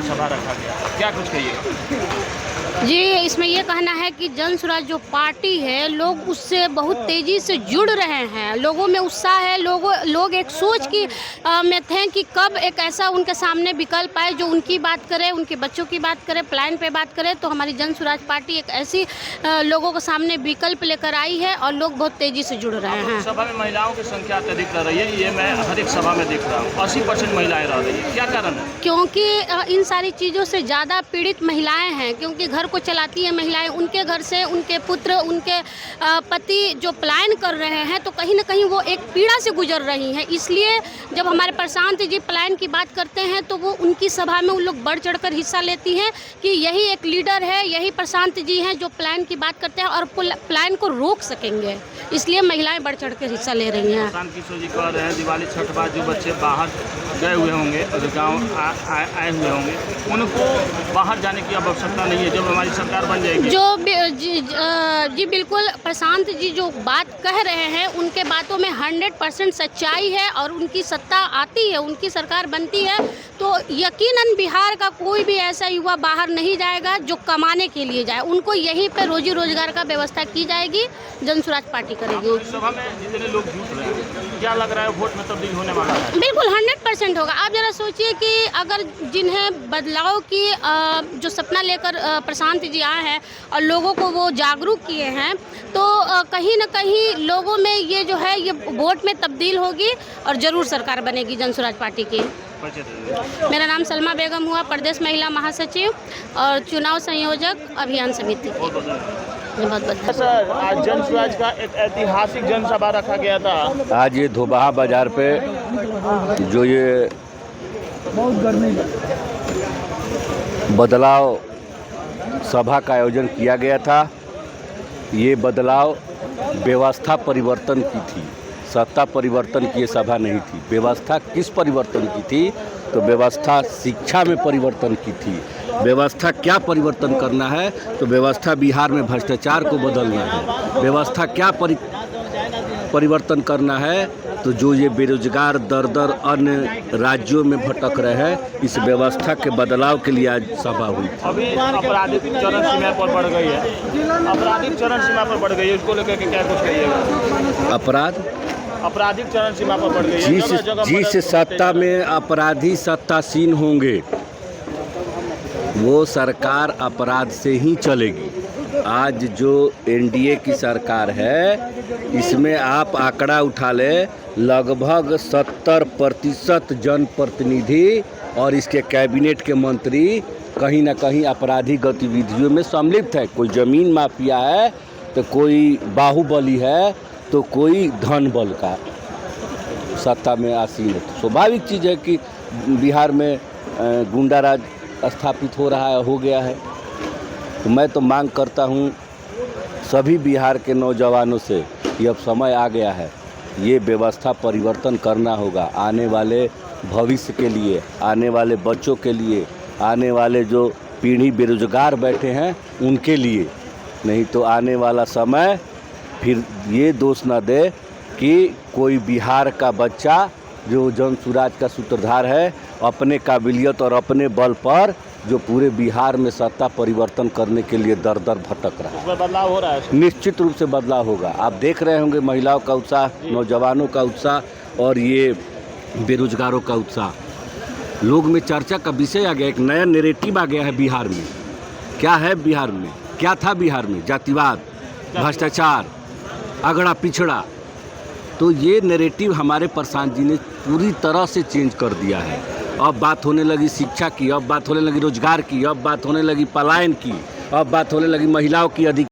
सभा रखा गया, क्या कुछ कहिएगा? जी, इसमें ये कहना है कि जन स्वराज जो पार्टी है, लोग उससे बहुत तेज़ी से जुड़ रहे हैं। लोगों में उत्साह है। लोग एक सोच की में थे कि कब एक ऐसा उनके सामने विकल्प आए जो उनकी बात करे, उनके बच्चों की बात करे, प्लान पे बात करे। तो हमारी जन स्वराज पार्टी एक ऐसी लोगों के सामने विकल्प लेकर आई है और लोग बहुत तेज़ी से जुड़ रहे हैं। सभा में महिलाओं की संख्या अत्यधिक रह रही है, ये मैं हर एक सभा में देख रहा हूँ। 80% महिलाएं रह रही है, क्या कारण है? क्योंकि इन सारी चीज़ों से ज़्यादा पीड़ित महिलाएं हैं, क्योंकि घर को चलाती हैं महिलाएं। उनके घर से उनके पुत्र, उनके पति जो पलायन कर रहे हैं, तो कहीं ना कहीं वो एक पीड़ा से गुजर रही हैं। इसलिए जब हमारे प्रशांत जी पलायन की बात करते हैं तो वो उनकी सभा में उन लोग बढ़ चढ़कर हिस्सा लेती हैं कि यही एक लीडर है, यही प्रशांत जी हैं जो पलायन की बात करते हैं और पलायन को रोक सकेंगे। इसलिए महिलाएं बढ़ चढ़ कर हिस्सा ले रही हैं। प्रशांत किशोर जी कह रहे हैं दिवाली छठ बाद जो बच्चे बाहर गए हुए होंगे और गाँव आए हुए होंगे, उनको बाहर जाने की आवश्यकता नहीं है जब हमारी सरकार बन जाएगी। जी बिल्कुल, प्रशांत जी जो बात कह रहे हैं उनके बातों में 100% सच्चाई है और उनकी सत्ता आती है, उनकी सरकार बनती है तो यकीनन बिहार का कोई भी ऐसा युवा बाहर नहीं जाएगा जो कमाने के लिए जाए। उनको यहीं पे रोजी रोजगार का व्यवस्था की जाएगी, जन स्वराज पार्टी करेगी। सभा में जितने लोग जुट रहे हैं, क्या लग रहा है वोट में तब्दील होने वाला है? बिल्कुल 100% होगा। आप जरा सोचिए कि अगर जिन्हें बदलाव की जो सपना लेकर प्रशांत जी आए हैं और लोगों को वो जागरूक किए हैं, तो कहीं ना कहीं लोगों में ये जो है ये वोट में तब्दील होगी और ज़रूर सरकार बनेगी जन स्वराज पार्टी की। मेरा नाम सलमा बेगम हुआ, प्रदेश महिला महासचिव और चुनाव संयोजक अभियान समिति की। बहुत सर, आज जन स्वराज का एक ऐतिहासिक जनसभा रखा गया था। आज ये धोबाहा बाजार पे जो ये बदलाव सभा का आयोजन किया गया था, ये बदलाव व्यवस्था परिवर्तन की थी, सत्ता परिवर्तन की ये सभा नहीं थी। व्यवस्था किस परिवर्तन की थी? तो व्यवस्था शिक्षा में परिवर्तन की थी। व्यवस्था क्या परिवर्तन करना है? तो व्यवस्था बिहार में भ्रष्टाचार को बदलना है। व्यवस्था क्या परिवर्तन करना है? तो जो ये बेरोजगार दर दर अन्य राज्यों में भटक रहे हैं, इस व्यवस्था के बदलाव के लिए आज सभा हुई। अभी आपराधिक चरण सीमा पर बढ़ गई है, आपराधिक चरण सीमा पर बढ़ गई है, उसको लेकर के क्या कुछ कहिएगा? आपराधिक चरण सीमा पर बढ़ गई है। जिस सत्ता में अपराधी सत्तासीन होंगे वो सरकार अपराध से ही चलेगी। आज जो एनडीए की सरकार है, इसमें आप आंकड़ा उठा ले, लगभग 70% जनप्रतिनिधि और इसके कैबिनेट के मंत्री कहीं ना कहीं आपराधिक गतिविधियों में सम्मिलित है। कोई जमीन माफिया है, तो कोई बाहुबली है, तो कोई धन बल का सत्ता में आसीन है। स्वाभाविक चीज़ है कि बिहार में गुंडा राज स्थापित हो रहा है, हो गया है। तो मैं तो मांग करता हूँ सभी बिहार के नौजवानों से कि अब समय आ गया है, ये व्यवस्था परिवर्तन करना होगा। आने वाले भविष्य के लिए, आने वाले बच्चों के लिए, आने वाले जो पीढ़ी बेरोजगार बैठे हैं उनके लिए। नहीं तो आने वाला समय फिर ये दोष न दे कि कोई बिहार का बच्चा जो जन स्वराज का सूत्रधार है, अपने काबिलियत और अपने बल पर जो पूरे बिहार में सत्ता परिवर्तन करने के लिए दर दर भटक रहा है। उसमें बदलाव हो रहा है। निश्चित रूप से बदलाव होगा। आप देख रहे होंगे महिलाओं का उत्साह, नौजवानों का उत्साह और ये बेरोजगारों का उत्साह। लोग में चर्चा का विषय आ गया, एक नया नैरेटिव आ गया है बिहार में। क्या है बिहार में? क्या था बिहार में? जातिवाद, भ्रष्टाचार, अगड़ा पिछड़ा। तो ये नैरेटिव हमारे प्रशांत जी ने पूरी तरह से चेंज कर दिया है। अब बात होने लगी शिक्षा की, अब बात होने लगी रोजगार की, अब बात होने लगी पलायन की, अब बात होने लगी महिलाओं की अधिकार